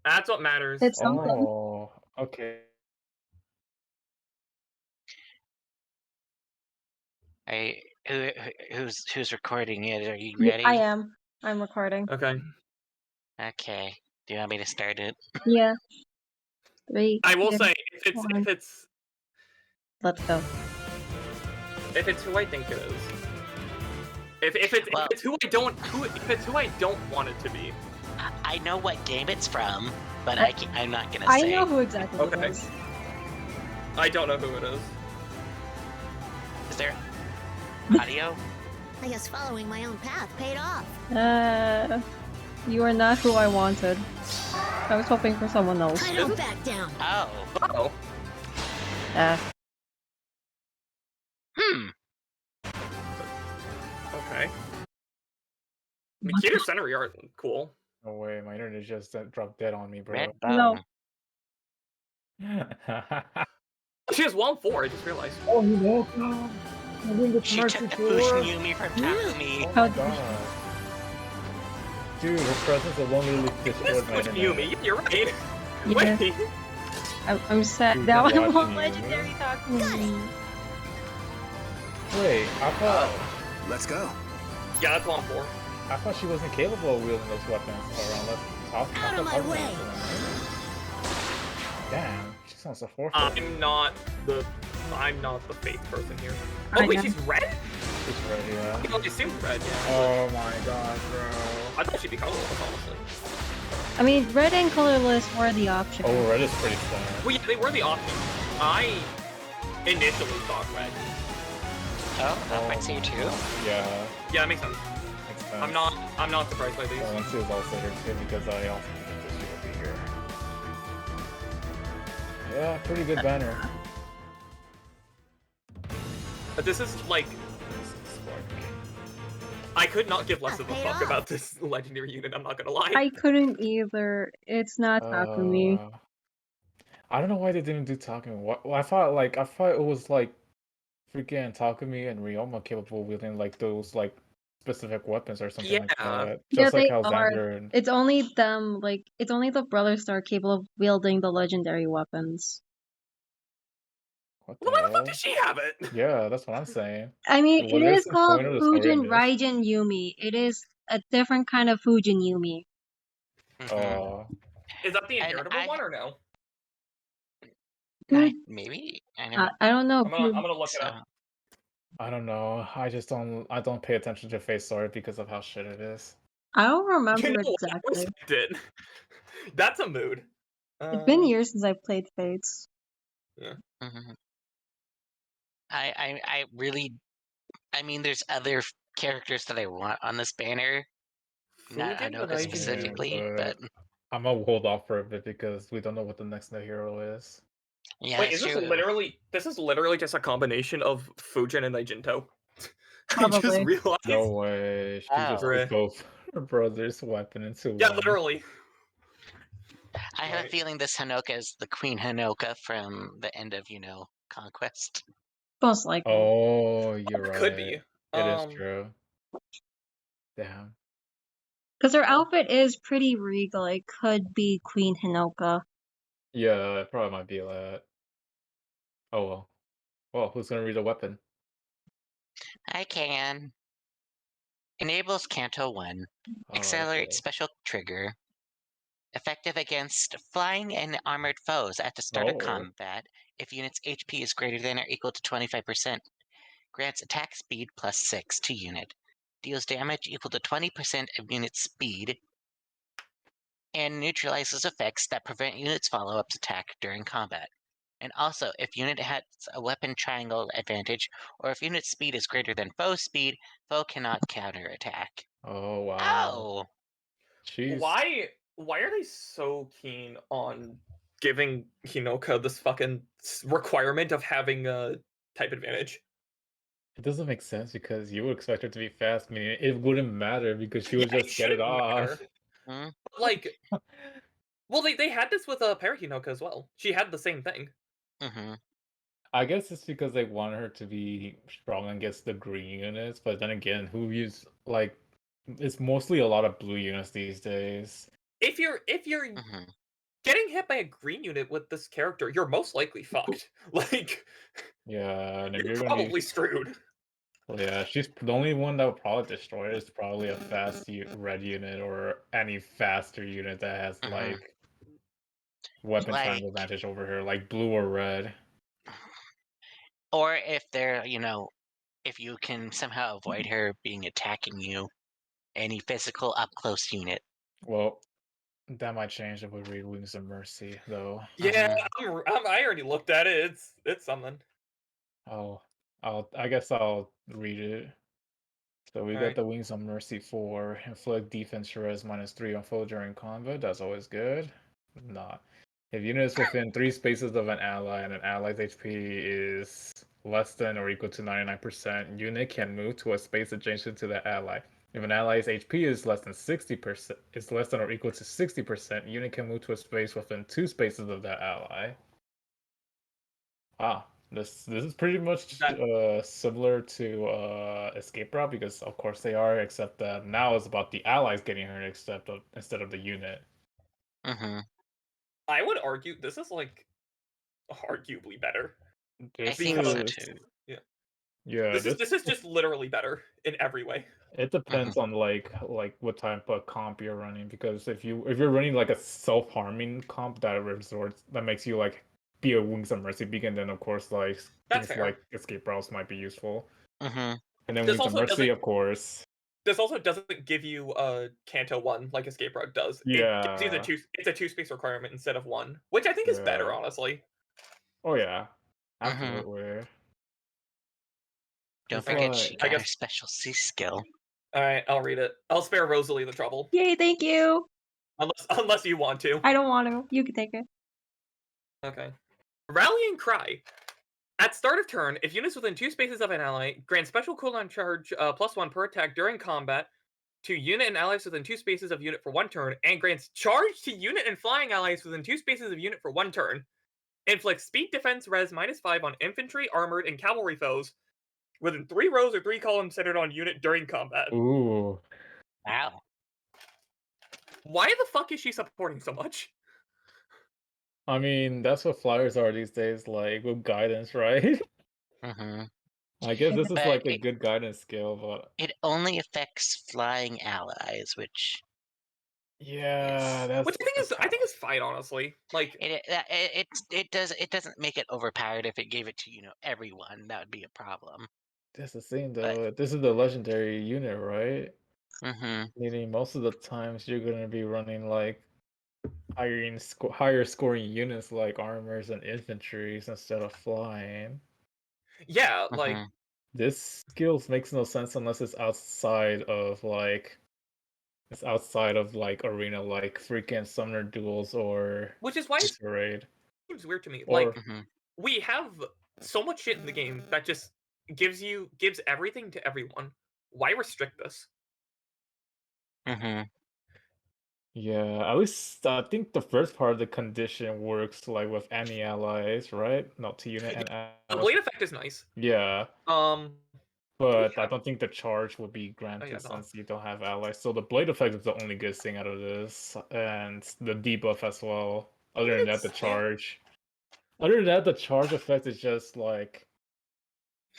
That's what matters. It's something. Oh, okay. I who's recording it? Are you I ready? am. I'm recording. Okay. Okay. Do you want me to start it? Yeah. 3, I will 2, say, 1. Let's go. if it's who I think it is. If Well, it's who I don't want it to be. I know what game it's from, but I- I'm not gonna I say. know who exactly it Okay. is. I don't know who it is. Is there audio? I guess following my own path paid off. You are not who I wanted. I was hoping for someone else. I don't back down. Oh. Oh. Hmm. Okay. Mikita's Senori art cool. No way, my internet just dropped dead on me, bro. Red No. bow. She has 1-4, I just realized. Oh, you know, I'm in the She took the Fusion Yumi from Takumi. Oh How my god. Dude, her presence alone really destroyed my This internet. Yumi, you're right. Yeah. Wait. I'm sad. Dude, Now I'm I want watching you. legendary Takumi. Wait, I thought Let's go. Yeah, that's 1-4. I thought she wasn't capable of wielding those weapons around. Out of my way. Damn, she sounds so forfeit. I'm not the faith person here. I Oh wait, know. she's red? She's ready, yeah. You know, she seems red, yeah. Oh my god, bro. I thought she'd be colorless, honestly. I mean, red and colorless were the option. Oh, red is pretty strong. Well, yeah, they were the option. I initially thought red. Oh, that might see you too. Yeah, Yeah, that makes sense. makes sense. I'm not surprised by these. Valencia is also here too because I also think that she will be here. Yeah, pretty good banner. But this is like, I could not give less of a Paid fuck off. about this legendary unit, I'm not gonna lie. I couldn't either. It's not Takumi. I don't know why they didn't do Takumi. Well, I thought it was like freaking Takumi and Ryoma capable of wielding like those like specific weapons or something like Yeah. that. Yeah, Just like they how are. Xander and It's only them, it's only the brothers that are capable of wielding the legendary weapons. what Well, why the fuck hell? does she have it? Yeah, that's what I'm saying. I mean, What it is is the called point of the story Fujin in this? Raijin Yumi. It is a different kind of Fujin Yumi. Mhm. Is that the And inheritable I- one or no? Maybe. I don't know. I'm gonna look it up. I don't know. I don't pay attention to Face Story because of how shit it is. I don't remember You know what? I exactly. respect it. That's a mood. It's been years since I've played Fates. Mhm. I really, I mean, there's other characters that I want on this banner. Not Fujin Anoka Raijin specifically, Yumi, but I'm gonna hold off for a bit because we don't know what the next new hero is. yeah, Wait, it's is this true. literally just a combination of Fujin and Jinto? I just Probably. realized. No way. She just Oh. put both her brother's weapon into Yeah, one. literally. I have a Right. feeling this Hanoka is the Queen Hanoka from the end of, Conquest. Most likely. Oh, you're right. Could be. It is true. Damn. Because her outfit is pretty regal. It could be Queen Hinoka. Yeah, it probably might be that. Oh well. Well, who's gonna read a weapon? I can. Enables Canto 1. Oh, Accelerate okay. special trigger. Effective against flying and armored foes at the start of Oh. combat if unit's HP is greater than or equal to 25%. Grants attack speed plus 6 to unit. Deals damage equal to 20% of unit speed. And neutralizes effects that prevent unit's follow-ups attack during combat. And also, if unit has a weapon triangle advantage, or if unit speed is greater than foe speed, foe cannot counterattack. Oh wow. Oh! She's Why are they so keen on giving Hinoka this fucking requirement of having a type advantage? It doesn't make sense because you would expect her to be fast, meaning it wouldn't matter because she would Yeah, it just get it shouldn't off. matter. Hmm? But, like, well, they had this with Parahinoka as well. She had the same thing. Mm-hmm. I guess it's because they want her to be strong against the green units, but then again, who use it's mostly a lot of blue units these days. If you're Mm-hmm. getting hit by a green unit with this character, you're most likely fucked. Like, Yeah, and if you're you're gonna probably use, screwed. well, yeah, she's the only one that would probably destroy it is probably a red unit or any faster unit that has like weapon triangle Like, advantage over her, like blue or red. or if they're, if you can somehow avoid her being attacking you, any physical up close unit. Well, that might change if we read Wings of Mercy, though. Yeah, I already looked at it. It's something. I guess I'll read it. So we got Alright. the Wings of Mercy 4. Inflict defense res -3 on foe during combat. That's always good. Not. If units within 3 spaces of an ally and an ally's HP is less than or equal to 99%, unit can move to a space adjacent to the ally. If an ally's HP is less than 60%, is less than or equal to 60%, unit can move to a space within 2 spaces of that ally. Ah, this is pretty much similar to Escape Route because of course they are, except that now it's about the allies getting hurt instead of the unit. I would argue this is like arguably better. I This think so is too. yeah, This is just literally better in every way. it depends on like what type of comp you're running because if you're running like a self-harming comp that makes you like be a Wings of Mercy beacon, then of course like That's things fair. like escape routes might be useful. Mm-hmm. And then This Wings of also Mercy, doesn't of course. this also doesn't give you Canto 1 like Escape Route does. It gives you Yeah. it's a 2 space requirement instead of 1, which I think is better, Yeah. honestly. Oh yeah. Mhm. Absolutely. Don't It's forget she like I got her guess special C skill. Alright, I'll read it. I'll spare Rosalie the trouble. Yay, thank you. Unless you want to. I don't want to. You can take it. Okay. Rallying Cry. At start of turn, if units within 2 spaces of an ally grant special cooldown charge +1 per attack during combat to unit and allies within 2 spaces of unit for 1 turn, and grants charge to unit and flying allies within 2 spaces of unit for 1 turn. Inflicts speed defense res -5 on infantry, armored, and cavalry foes within 3 rows or 3 columns centered on unit during combat. ooh. Wow. Why the fuck is she supporting so much? I mean, that's what flyers are these days, like with guidance, right? Mm-hmm. I guess this is But like a good guidance skill, but it only affects flying allies, which yeah, Which that's I think is fine, honestly. Like it doesn't make it overpowered if it gave it to everyone. That would be a problem. that's the thing But though. This is the legendary unit, right? mm-hmm. Meaning most of the times you're gonna be running like higher scoring units like armors and infantries instead of flying. yeah, Mm-hmm. like This skills makes no sense unless it's outside of like arena like freaking summoner duels or which is why it raid seems weird to me. or Like we have so much shit in the game that just gives everything to everyone. Why restrict this? Mm-hmm. yeah, at least I think the first part of the condition works like with any allies, right? Not to unit and The allies. blade effect is nice. Yeah, Do we but I have- don't think the charge would be Oh, granted yeah, no. since you don't have allies. So the blade effect is the only good thing out of this, and the debuff as well. Other than that, the charge. Other than that, the charge effect is just like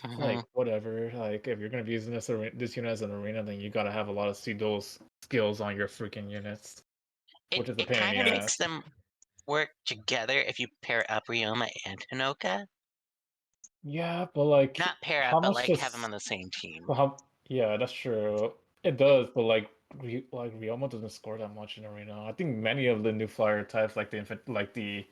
Mm-hmm. whatever. Like if you're gonna be using this unit as an arena, then you gotta have a lot of those skills on your freaking units, which is a It pain in kind the of ass. makes them work together if you pair up Ryoma and Hinoka. Yeah, but like Not pair how up, but much like does have them on the same team. yeah, that's true. It does, but like Ryoma doesn't score that much in arena. I think many of the new flyer types, like the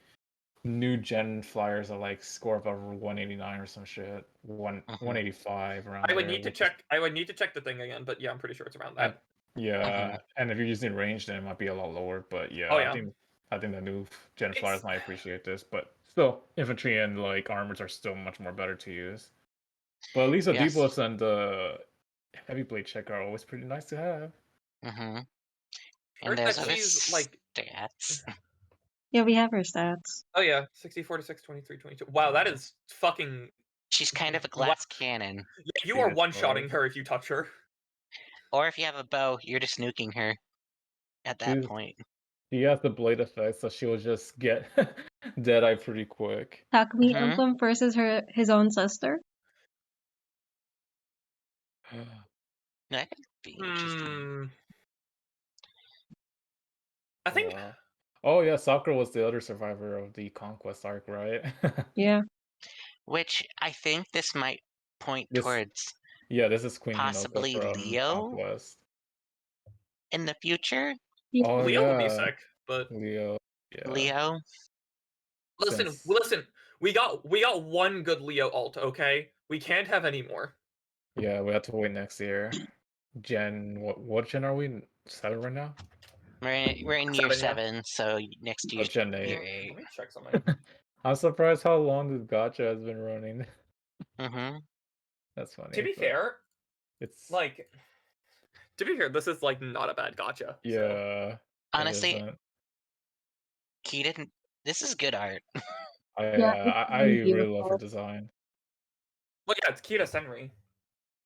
new gen flyers, are like score about 189 or some shit, 185 around I would there. need to check. I would need to check the thing again, but yeah, I'm pretty sure it's around that. Yeah, and if you're using range, then it might be a lot lower. But yeah, Oh, yeah. I think the new gen It's- flyers might appreciate this. But still, infantry and like armors are still much more better to use. But at least the Yes. debuffs and the heavy blade check are always pretty nice to have. Mm-hmm. Heard And there's that other she's like stats. Yeah, we have her stats. Oh yeah, 64 to 6, 23, 22. Wow, that is fucking. She's kind of a glass cannon. Yeah, you She are is one-shotting hard. her if you touch her. Or if you have a bow, you're just nuking her at that point. She has the blade effect, so she'll just get Deadeye pretty quick. Takumi Mhm. Emblem versus his own sister. That could be interesting. I think Yeah. Oh yeah, Sakura was the other survivor of the Conquest arc, right? Yeah. Which I think this might point This- towards Yeah, this is Queen Hinoka possibly from Leo Conquest. in the future. Yeah. Oh Leo would be yeah, sick, but Leo. Yeah. Leo. listen, Since- we got one good Leo alt, okay? We can't have any more. Yeah, we have to wait next year. Gen what gen are we? 7 right now? We're in year 7, yeah. 7, so next Oh, year's Gen year 8. 8. Let me check something. I'm surprised how long this gacha has been running. Mm-hmm. That's funny. To be but fair, it's this is like not a bad gotcha. So. yeah. It Honestly, isn't. he didn't. This is good art. Yeah, it's I really really love her beautiful. design. Well, yeah, it's Kira Senri.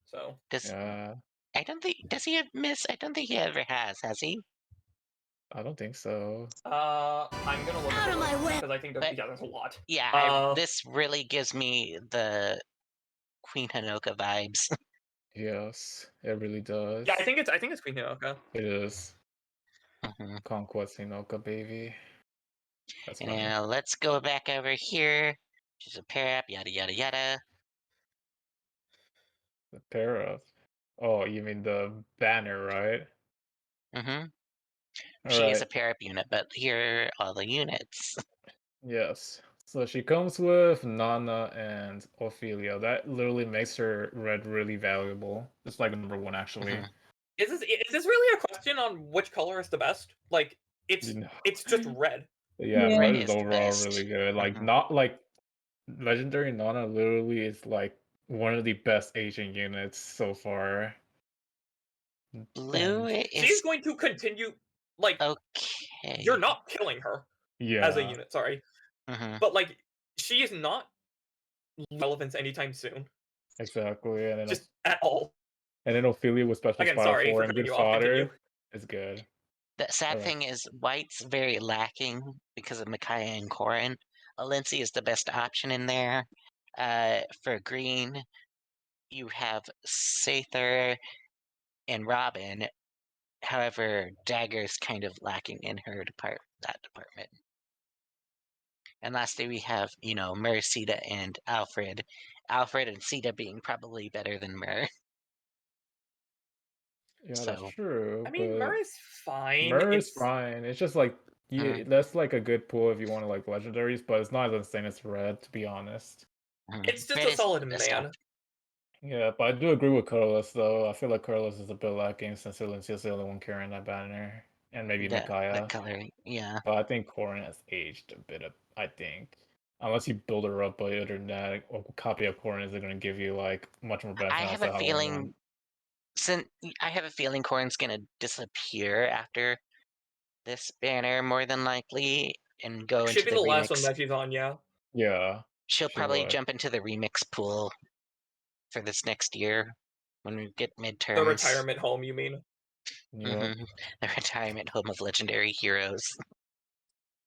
So. Does Yeah, I don't think does he have miss? I don't think he ever has he? I don't think so. I'm gonna look Out at of the my list way. because I think But- there's a lot. Yeah, this really gives me the Queen Hinoka vibes. Yes, it really does. Yeah, I think it's Queen Hinoka. It is. Mhm. Conquest Hinoka, baby. That's funny. Now let's go back over here. She's a pair up, yada yada yada. The pair of. Oh, you mean the banner, right? Mm-hmm. All She is a right. pair up unit, but here are all the units. Yes. So she comes with Nana and Ophelia. That literally makes her red really valuable. It's like number 1 actually. Mhm. Is this really a question on which color is the best? Like, it's You know. it's just red. Yeah, Yeah. red Red is is the overall best. really good. Like Mhm. not like Legendary Nana literally is like one of the best Asian units so far. Blue And She's is going to continue. Like, okay. you're not killing her as a yeah, unit. Sorry, Mm-hmm. but like, she is not relevant anytime soon. exactly. Just at all. And then Ophelia with special Again, spell sorry 4 for and cutting good you off. Continue. fodder is good. The sad Alright. thing is white's very lacking because of Micaiah and Corin. Alency is the best option in there. For green, you have Sather and Robin. However, Dagger's kind of lacking in that department. And lastly, we have, Mur, Sita, and Alfred. Alfred and Sita being probably better than Mur. Yeah, that's So, true. I mean, but Murray's fine. Mur is It's fine. It's just like that's like a good pool if you want to like legendaries, but it's not as insane as red, to be honest. it's just Red a is solid the best man. option. Yeah, but I do agree with Carlos though. I feel like Carlos is a bit lacking since Silencia's the only one carrying that banner. And maybe That Micaiah. color, yeah. But I think Corin has aged a bit, I think. Unless you build her up, but other than that, a copy of Corin isn't going to give you like much more benefit I have outside a how feeling Corin's gonna disappear after this banner more than likely and go Should into be the the last one remix. that she's on. Yeah. Yeah, She'll she probably would. jump into the remix pool for this next year when we get The midterms. retirement home, you mean? Yep. The retirement home of legendary heroes.